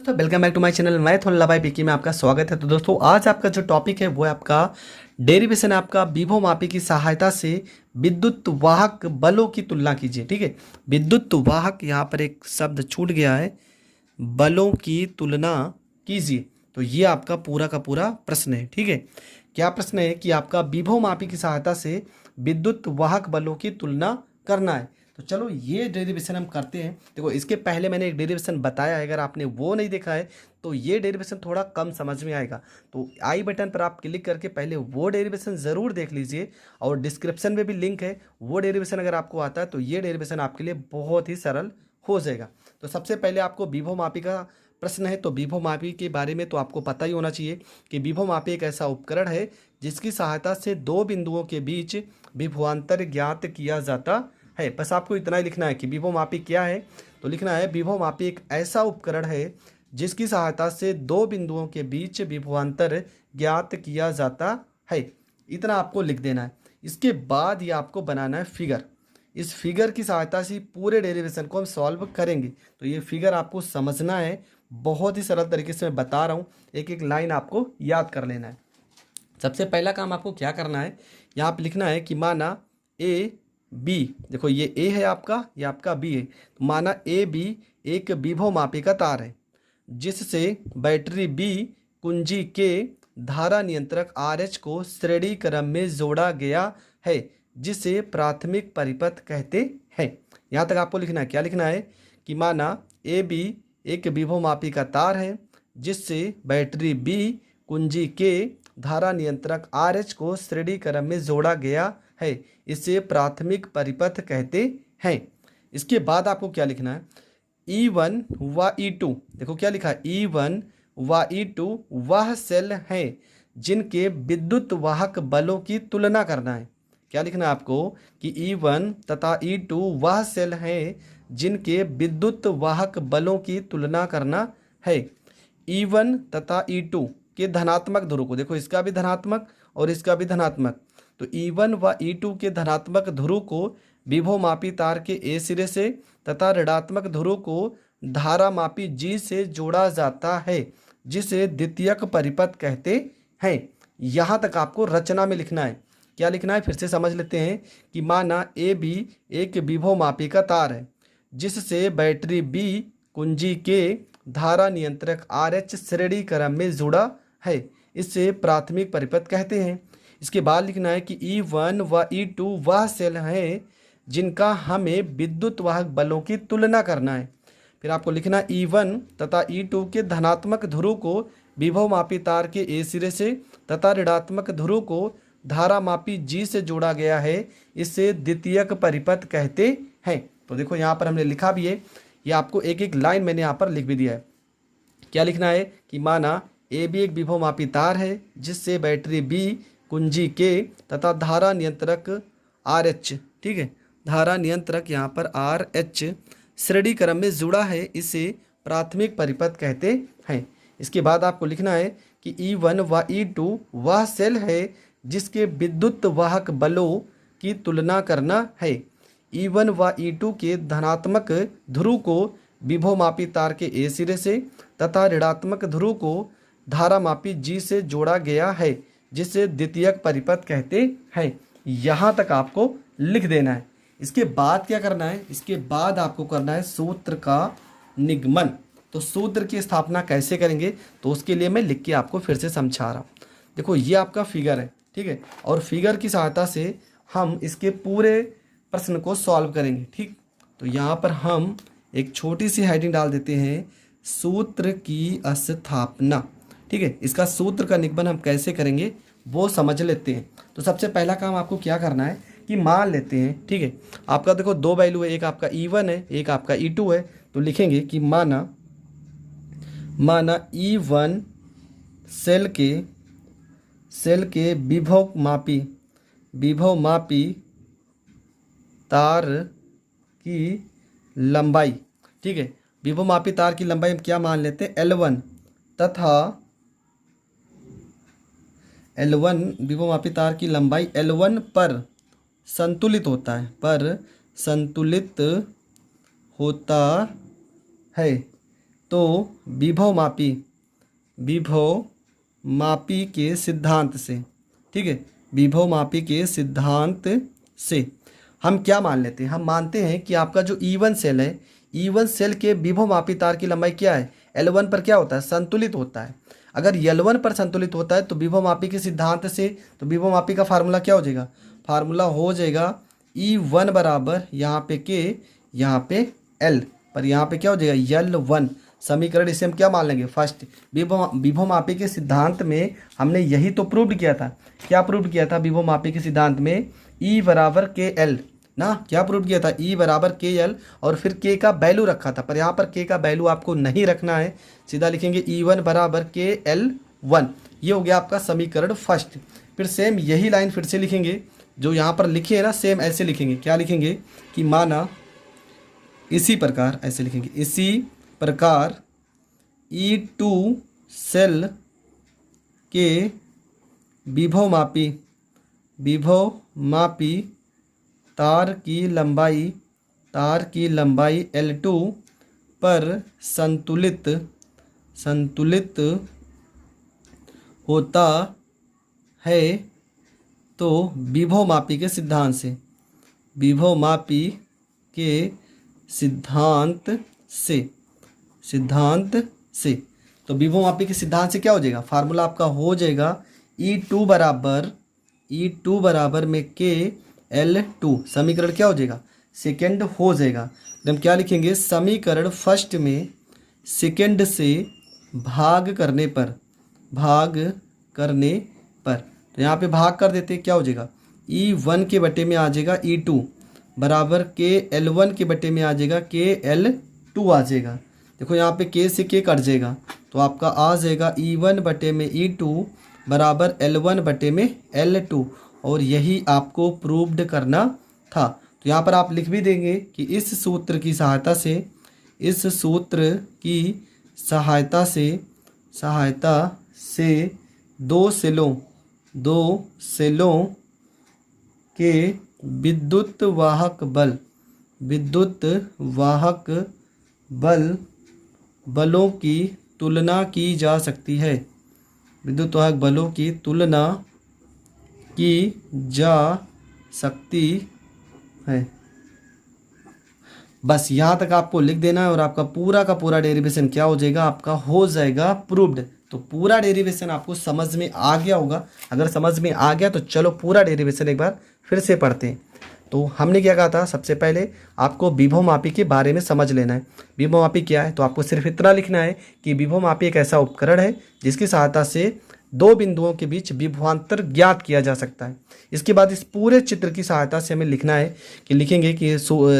दोस्तों welcome back to my channel. मैं थोड़ा भाई पीकी में आपका स्वागत है। तो दोस्तों आज आपका जो टॉपिक है वो है आपका डेरिवेशन है आपका विभव मापी की सहायता से विद्युत वाहक बलों की तुलना कीजिए। ठीक है, विद्युत वाहक, यहाँ पर एक शब्द छूट गया है, बलों की तुलना कीजिए। तो ये आपका पूरा का पूरा प्रश्न है। ठीक है, क्या प्रश्न है कि आपका विभव मापी की सहायता से विद्युत वाहक बलों की तुलना करना है। तो चलो ये डेरिवेशन हम करते हैं। देखो इसके पहले मैंने एक डेरिवेशन बताया है, अगर आपने वो नहीं देखा है तो ये डेरिवेशन थोड़ा कम समझ में आएगा। तो आई बटन पर आप क्लिक करके पहले वो डेरिवेशन ज़रूर देख लीजिए, और डिस्क्रिप्शन में भी लिंक है। वो डेरिवेशन अगर आपको आता है तो ये डेरिवेशन आपके लिए बहुत ही सरल हो जाएगा। तो सबसे पहले आपको विभव मापी का प्रश्न है। तो विभव मापी के बारे में तो आपको पता ही होना चाहिए कि विभव मापी एक ऐसा उपकरण है जिसकी सहायता से दो बिंदुओं के बीच विभवांतर ज्ञात किया जाता है। बस आपको इतना ही लिखना है कि विभव मापी क्या है। तो लिखना है विभव मापी एक ऐसा उपकरण है जिसकी सहायता से दो बिंदुओं के बीच विभवांतर ज्ञात किया जाता है। इतना आपको लिख देना है। इसके बाद ये आपको बनाना है फिगर। इस फिगर की सहायता से पूरे डेरिवेशन को हम सॉल्व करेंगे। तो ये फिगर आपको समझना है, बहुत ही सरल तरीके से मैं बता रहा हूँ। एक एक लाइन आपको याद कर लेना है। सबसे पहला काम आपको क्या करना है, यहाँ पे लिखना है कि माना ए बी, देखो ये ए है आपका, ये आपका बी है। तो माना ए बी एक विभव मापी का तार है जिससे बैटरी बी कुंजी के धारा नियंत्रक आर एच को श्रेणी क्रम में जोड़ा गया है, जिसे प्राथमिक परिपथ कहते हैं। यहाँ तक आपको लिखना है। क्या लिखना है कि माना ए बी एक विभव मापी का तार है जिससे बैटरी बी कुंजी के धारा नियंत्रक आर एच को श्रेणी क्रम में जोड़ा गया है, इसे प्राथमिक परिपथ कहते हैं। इसके बाद आपको क्या लिखना है, E1 व E2, देखो क्या लिखा है, E1 व E2 वह सेल हैं जिनके विद्युत वाहक बलों की तुलना करना है। क्या लिखना है आपको कि E1 तथा E2 वह सेल हैं जिनके विद्युत वाहक बलों की तुलना करना है। E1 तथा E2 के धनात्मक ध्रुव को, देखो इसका भी धनात्मक और इसका भी धनात्मक, तो E1 व E2 के धनात्मक ध्रुव को विभव मापी तार के ए सिरे से तथा ऋणात्मक ध्रुव को धारा मापी जी से जोड़ा जाता है, जिसे द्वितीयक परिपथ कहते हैं। यहाँ तक आपको रचना में लिखना है। क्या लिखना है फिर से समझ लेते हैं कि माना ए बी एक विभव मापी का तार है जिससे बैटरी बी कुंजी के धारा नियंत्रक आर एच श्रेणी क्रम में जुड़ा है, इससे प्राथमिक परिपथ कहते हैं। इसके बाद लिखना है कि E1 व E2 वह सेल हैं जिनका हमें विद्युत वाहक बलों की तुलना करना है। फिर आपको लिखना है E1 तथा E2 के धनात्मक ध्रुव को विभव मापी तार के ए सिरे से तथा ऋणात्मक ध्रुव को धारा मापी जी से जोड़ा गया है, इससे द्वितीयक परिपथ कहते हैं। तो देखो यहाँ पर हमने लिखा भी है, ये आपको एक एक लाइन मैंने यहाँ पर लिख भी दिया है। क्या लिखना है कि माना ए बी एक विभव मापी तार है जिससे बैटरी बी कुंजी के तथा धारा नियंत्रक आर एच, ठीक है, धारा नियंत्रक यहाँ पर आर एच श्रेणी क्रम में जुड़ा है, इसे प्राथमिक परिपथ कहते हैं। इसके बाद आपको लिखना है कि E1 व E2 वह सेल है जिसके विद्युत वाहक बलों की तुलना करना है। E1 व E2 के धनात्मक ध्रुव को विभव मापी तार के ए सिरे से तथा ऋणात्मक ध्रुव को धारा मापी जी से जोड़ा गया है, जिसे द्वितीयक परिपथ कहते हैं। यहाँ तक आपको लिख देना है। इसके बाद क्या करना है, इसके बाद आपको करना है सूत्र का निगमन। तो सूत्र की स्थापना कैसे करेंगे तो उसके लिए मैं लिख के आपको फिर से समझा रहा हूँ। देखो ये आपका फिगर है, ठीक है, और फिगर की सहायता से हम इसके पूरे प्रश्न को सॉल्व करेंगे। ठीक, तो यहाँ पर हम एक छोटी सी हेडिंग डाल देते हैं, सूत्र की स्थापना। ठीक है, इसका सूत्र का निगमन हम कैसे करेंगे वो समझ लेते हैं। तो सबसे पहला काम आपको क्या करना है कि मान लेते हैं, ठीक है, आपका देखो दो वैल्यू है, एक आपका E1 है, एक आपका E2 है। तो लिखेंगे कि माना E1 सेल के विभव मापी तार की लंबाई, ठीक है, विभव मापी तार की लंबाई हम क्या मान लेते हैं, L1 तथा L1 विभव मापी तार की लंबाई L1 पर संतुलित होता है, तो तो विभवमापी के सिद्धांत से, ठीक है, विभवमापी के सिद्धांत से हम क्या मान लेते हैं? हम मानते हैं कि आपका जो E1 सेल है, E1 सेल के विभवमापी तार की लंबाई क्या है? L1 पर क्या होता है? संतुलित होता है। अगर L1 पर संतुलित होता है तो विभवमापी के सिद्धांत से, तो विभवमापी का फार्मूला क्या हो जाएगा? फार्मूला हो जाएगा E1 बराबर यहाँ पे K, यहाँ पे L, पर यहाँ पे क्या हो जाएगा? L1। समीकरण इसे हम क्या मान लेंगे? फर्स्ट विभवमापी के सिद्धांत में हमने यही तो प्रूव किया था। क्या प्रूव किया था विभवमापी के सिद्धांत में? E बराबर KL ना, क्या प्रूव किया था? E बराबर KL, और फिर K का वैल्यू रखा था, पर यहाँ पर K का वैल्यू आपको नहीं रखना है, सीधा लिखेंगे E1 बराबर KL1। ये हो गया आपका समीकरण फर्स्ट। फिर सेम यही लाइन फिर से लिखेंगे जो यहाँ पर लिखे है ना, सेम ऐसे लिखेंगे। क्या लिखेंगे कि माना इसी प्रकार, ऐसे लिखेंगे, इसी प्रकार E2 सेल के विभवमापी तार की लंबाई L2 पर संतुलित होता है, तो विभवमापी के सिद्धांत से तो विभवमापी के सिद्धांत से क्या हो जाएगा? फार्मूला आपका हो जाएगा E2 बराबर में KL2। समीकरण क्या हो जाएगा? सेकेंड हो जाएगा। तो हम क्या लिखेंगे? समीकरण फर्स्ट में सेकेंड से भाग करने पर तो यहाँ पे भाग कर देते, क्या हो जाएगा? E1 के बटे में आ जाएगा E2 बराबर KL1 के बटे में आ जाएगा KL2 आ जाएगा। देखो यहाँ पे K से K कट जाएगा, तो आपका आ जाएगा E1 बटे में E2 बराबर L1 बटे में L2, और यही आपको प्रूव्ड करना था। तो यहाँ पर आप लिख भी देंगे कि इस सूत्र की सहायता से दो सेलों के विद्युत वाहक बलों की तुलना की जा सकती है। विद्युत वाहक बलों की तुलना की जा सकती है। बस यहाँ तक आपको लिख देना है और आपका पूरा का पूरा डेरिवेशन क्या हो जाएगा? आपका हो जाएगा प्रूव्ड। तो पूरा डेरिवेशन आपको समझ में आ गया होगा। अगर समझ में आ गया तो चलो पूरा डेरिवेशन एक बार फिर से पढ़ते हैं। तो हमने क्या कहा था? सबसे पहले आपको विभवमापी के बारे में समझ लेना है। विभवमापी क्या है? तो आपको सिर्फ इतना लिखना है कि विभवमापी एक ऐसा उपकरण है जिसकी सहायता से दो बिंदुओं के बीच विभवांतर ज्ञात किया जा सकता है। इसके बाद इस पूरे चित्र की सहायता से हमें लिखना है कि लिखेंगे कि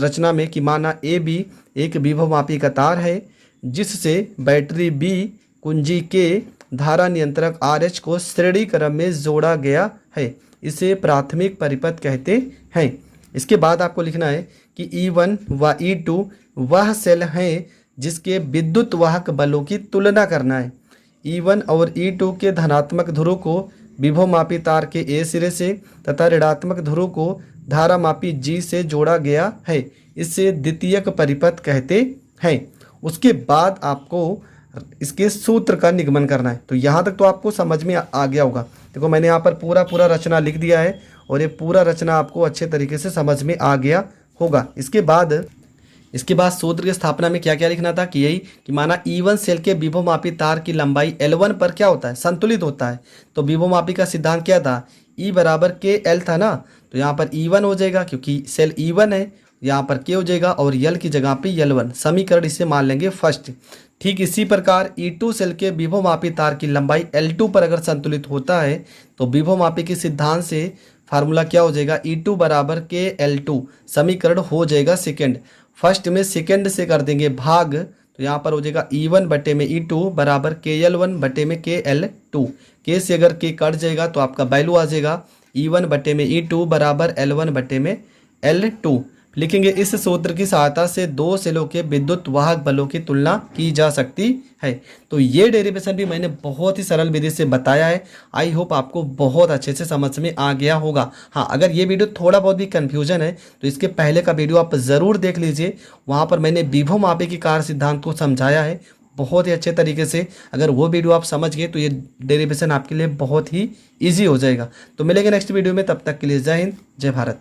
रचना में कि माना AB एक विभवमापी का तार है जिससे बैटरी B कुंजी के धारा नियंत्रक RH को श्रेणी क्रम में जोड़ा गया है। इसे प्राथमिक परिपथ कहते हैं। इसके बाद आपको लिखना है कि E1 व E2 वह सेल हैं जिसके विद्युत वाहक बलों की तुलना करना है। E1 और E2 के धनात्मक ध्रुव को विभवमापी तार के A सिरे से तथा ऋणात्मक ध्रुव को धारामापी G से जोड़ा गया है। इसे द्वितीयक परिपथ कहते हैं। उसके बाद आपको इसके सूत्र का निगमन करना है। तो यहाँ तक तो आपको समझ में आ गया होगा। देखो मैंने यहाँ पर पूरा रचना लिख दिया है और ये पूरा रचना आपको अच्छे तरीके से समझ में आ गया होगा। इसके बाद सूत्र की स्थापना में क्या क्या लिखना था कि यही कि माना E1 सेल के विभवमापी तार की लंबाई L1 पर क्या होता है? संतुलित होता है। तो विभवमापी का सिद्धांत क्या था? E बराबर KL था ना, तो यहाँ पर E1 हो जाएगा क्योंकि सेल E1 है, यहाँ पर K हो जाएगा और L की जगह पे L1। समीकरण इसे मान लेंगे फर्स्ट। ठीक इसी प्रकार E2 सेल के विभवमापी तार की लंबाई L2 पर अगर संतुलित होता है तो विभवमापी के सिद्धांत से फार्मूला क्या हो जाएगा? E2 बराबर KL2। समीकरण हो जाएगा सेकेंड। फर्स्ट में सेकेंड से कर देंगे भाग, तो यहाँ पर हो जाएगा E1 बटे में E2 बराबर KL1 बटे में KL2। K से अगर K कट जाएगा तो आपका वैल्यू आ जाएगा E1 बटे में E2 बराबर L1 बटे में L2। लिखेंगे इस सूत्र की सहायता से दो सेलों के विद्युत वाहक बलों की तुलना की जा सकती है। तो ये डेरिवेशन भी मैंने बहुत ही सरल विधि से बताया है। आई होप आपको बहुत अच्छे से समझ में आ गया होगा। हाँ, अगर ये वीडियो थोड़ा बहुत भी कन्फ्यूजन है तो इसके पहले का वीडियो आप ज़रूर देख लीजिए। वहाँ पर मैंने विभवमापी के कार्य सिद्धांत को समझाया है। बहुत ही अच्छे तरीके से। अगर वो वीडियो आप समझ गए तो ये डेरिवेशन आपके लिए बहुत ही ईजी हो जाएगा। तो मिलेंगे नेक्स्ट वीडियो में, तब तक के लिए जय हिंद, जय भारत।